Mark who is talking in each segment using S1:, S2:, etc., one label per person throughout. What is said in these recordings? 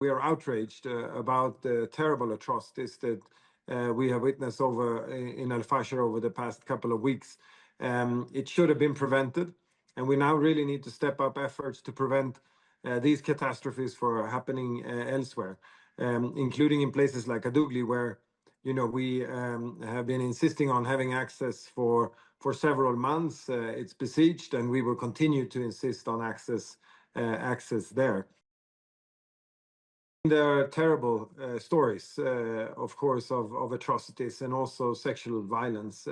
S1: We are outraged about the terrible atrocities that we have witnessed over in el-Fasher over the past couple of weeks. It should have been prevented, and we now really need to step up efforts to prevent these catastrophes from happening elsewhere, including in places like Kadugli, where we have been insisting on having access for several months. It's besieged, and we will continue to insist on access there. There are terrible stories, of course, of atrocities and also sexual violence.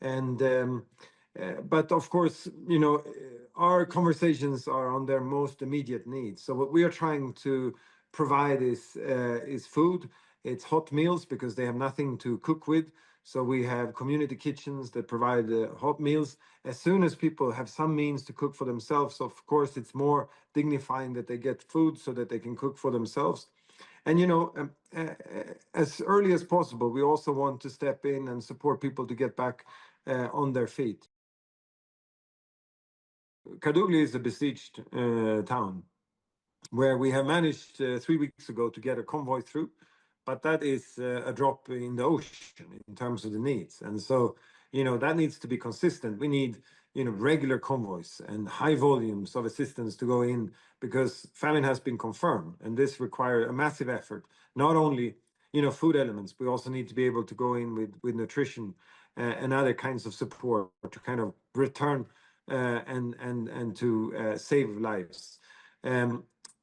S1: But of course, our conversations are on their most immediate needs. So what we are trying to provide is food. It's hot meals because they have nothing to cook with. So we have community kitchens that provide hot meals. As soon as people have some means to cook for themselves, of course, it's more dignifying that they get food so that they can cook for themselves. And, as early as possible, we also want to step in and support people to get back on their feet. Kadugli is a besieged town where we have managed 3 weeks ago to get a convoy through. But that is a drop in the ocean in terms of the needs. And so, that needs to be consistent. We need, regular convoys and high volumes of assistance to go in because famine has been confirmed. And this requires a massive effort, not only, food elements. We also need to be able to go in with nutrition and other kinds of support to kind of return and to save lives.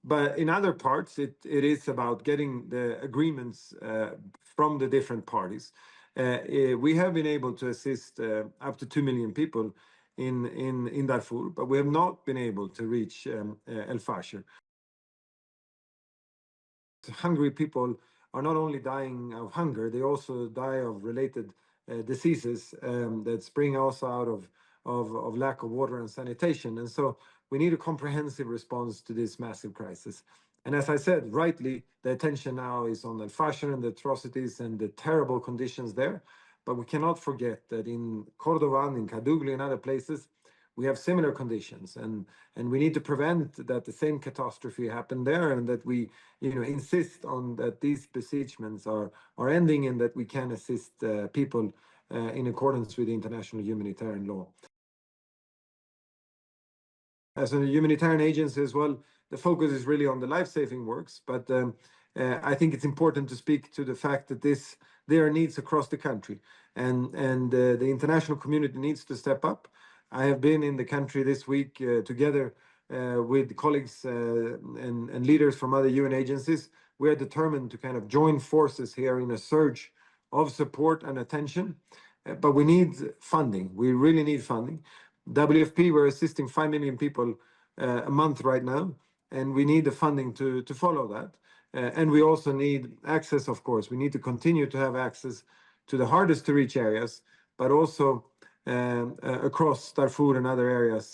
S1: But in other parts, it is about getting the agreements from the different parties. We have been able to assist up to 2 million people in Darfur, but we have not been able to reach el-Fasher. Hungry people are not only dying of hunger, they also die of related diseases that spring also out of lack of water and sanitation. And so we need a comprehensive response to this massive crisis. And as I said, rightly, the attention now is on el-Fasher and the atrocities and the terrible conditions there. But we cannot forget that in Kordofan, in Kadugli, and other places, we have similar conditions. And we need to prevent that the same catastrophe happen there, and that we insist on that these besiegements are ending and that we can assist people in accordance with international humanitarian law. As a humanitarian agency as well, the focus is really on the life-saving works, but I think it's important to speak to the fact that there are needs across the country, and the international community needs to step up. I have been in the country this week together with colleagues and leaders from other UN agencies. We are determined to kind of join forces here in a surge of support and attention, but we need funding. We really need funding. WFP, we're assisting 5 million people a month right now, and we need the funding to follow that. And we also need access, of course. We need to continue to have access to the hardest to reach areas, but also across Darfur and other areas